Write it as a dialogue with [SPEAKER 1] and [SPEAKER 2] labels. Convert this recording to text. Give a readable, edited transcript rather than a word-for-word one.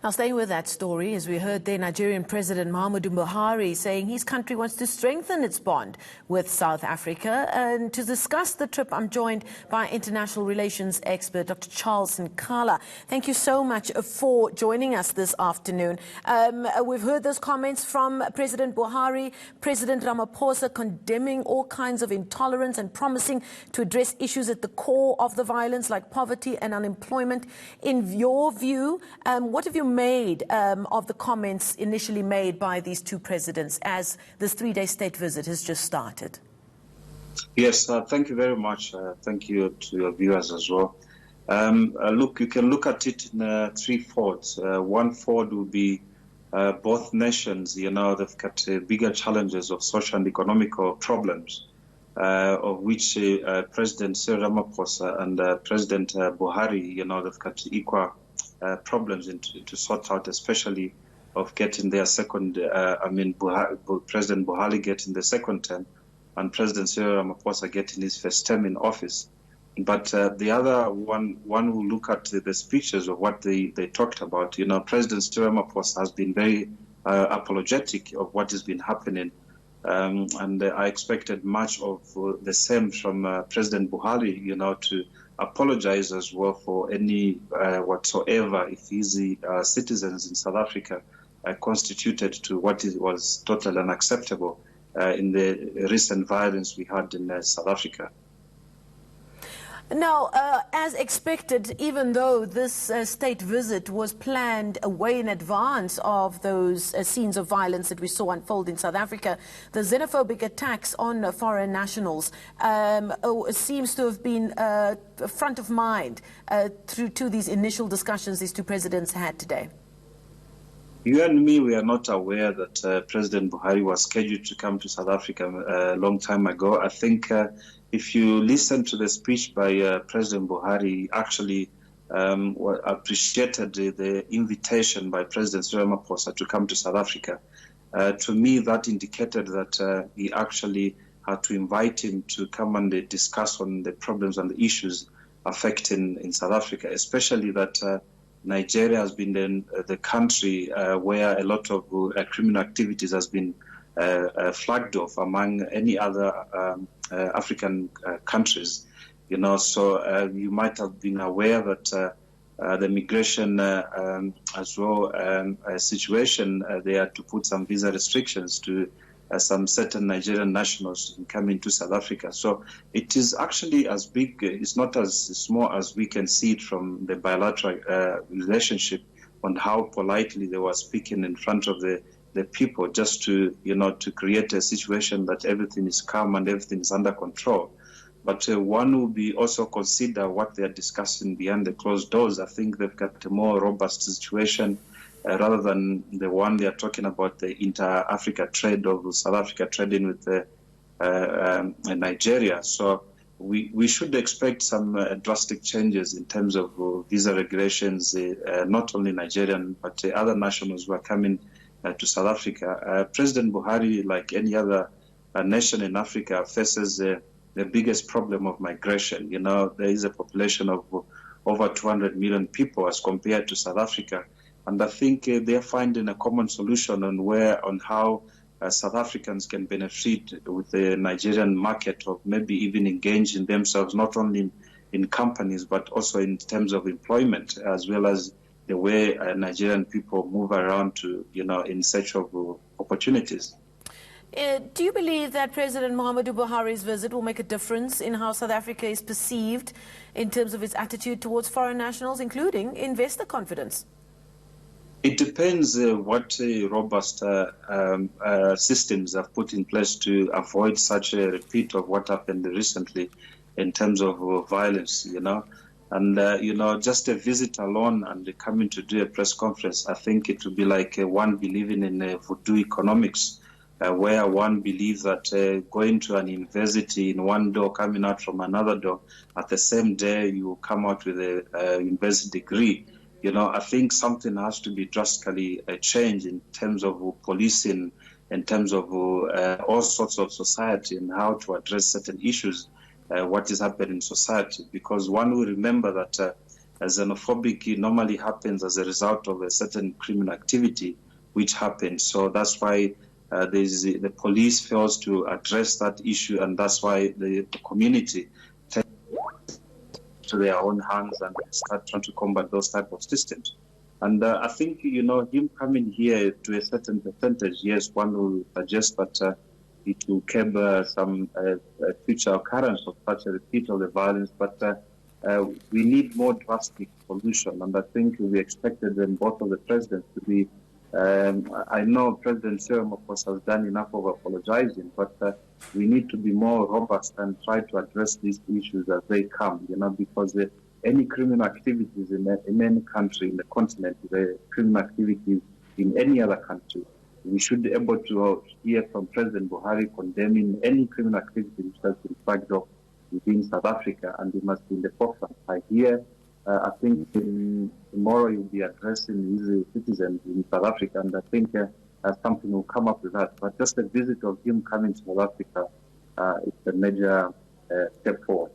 [SPEAKER 1] Now, staying with that story, as we heard there, Nigerian President Muhammadu Buhari saying his country wants to strengthen its bond with South Africa. And to discuss the trip, I'm joined by international relations expert, Dr. Charles Sinkala. Thank you so much for joining us this afternoon. We've heard those comments from President Buhari, President Ramaphosa condemning all kinds of intolerance and promising to address issues at the core of the violence like poverty and unemployment. In your view, what have you made of the comments initially made by these two presidents as this three-day state visit has just started?
[SPEAKER 2] Yes, thank you very much. Thank you to your viewers as well. Look, you can look at it in three folds. One fold will be both nations, they've got bigger challenges of social and economical problems, of which President Cyril Ramaphosa and President Buhari, they've got equal problems to sort out, especially of getting their second, President Buhari getting the second term and President Cyril Ramaphosa getting his first term in office. But the other one will look at the speeches of what they talked about. President Cyril Ramaphosa has been very apologetic of what has been happening. And I expected much of the same from President Buhari, to apologize as well for any whatsoever if his citizens in South Africa constituted to what was totally unacceptable in the recent violence we had in South Africa.
[SPEAKER 1] Now, as expected, even though this state visit was planned way in advance of those scenes of violence that we saw unfold in South Africa, the xenophobic attacks on foreign nationals seems to have been front of mind through to these initial discussions these two presidents had today.
[SPEAKER 2] You and me, we are not aware that President Buhari was scheduled to come to South Africa a long time ago. I think if you listen to the speech by President Buhari, actually appreciated the invitation by President Cyril Ramaphosa to come to South Africa. To me, that indicated that he actually had to invite him to come and discuss on the problems and the issues affecting in South Africa, especially that Nigeria has been the country where a lot of criminal activities has been flagged off among any other African countries. So you might have been aware that the migration as well situation, they had to put some visa restrictions to some certain Nigerian nationals coming to South Africa. So it is actually as big, it's not as small as we can see it from the bilateral relationship on how politely they were speaking in front of the people, just to, to create a situation that everything is calm and everything is under control. But one will be also consider what they are discussing behind the closed doors. I think they've got a more robust situation rather than the one they are talking about, the inter-Africa trade of South Africa trading with Nigeria. So we should expect some drastic changes in terms of visa regulations, not only Nigerian, but other nationals who are coming to South Africa. President Buhari, like any other nation in Africa, faces the biggest problem of migration. There is a population of over 200 million people as compared to South Africa. And I think they are finding a common solution on how South Africans can benefit with the Nigerian market, of maybe even engaging themselves not only in companies but also in terms of employment, as well as the way Nigerian people move around to, in search of opportunities.
[SPEAKER 1] Do you believe that President Muhammadu Buhari's visit will make a difference in how South Africa is perceived in terms of its attitude towards foreign nationals, including investor confidence?
[SPEAKER 2] It depends what robust systems have put in place to avoid such a repeat of what happened recently in terms of violence, And, just a visit alone and coming to do a press conference, I think it would be like one believing in voodoo economics, where one believes that going to an university in one door, coming out from another door, at the same day you come out with a university degree. I think something has to be drastically changed in terms of policing, in terms of all sorts of society and how to address certain issues, what is happening in society. Because one will remember that xenophobic normally happens as a result of a certain criminal activity which happens. So that's why the police fails to address that issue, and that's why the community takes to their own hands and start trying to combat those type of systems. And I think, him coming here to a certain percentage, yes, one will suggest that it will curb some future occurrence of such a repeat of the violence, but we need more drastic solution. And I think we expected them, both of the presidents, to be. I know President Serum, of course, has done enough of apologizing, but we need to be more robust and try to address these issues as they come, because any criminal activities in any country in the continent, the criminal activities in any other country, we should be able to hear from President Buhari condemning any criminal activity which has been flagged up within South Africa, and it must be in the forefront. I think tomorrow you'll be addressing his citizens in South Africa, and I think something will come up with that. But just the visit of him coming to South Africa, it's a major step forward.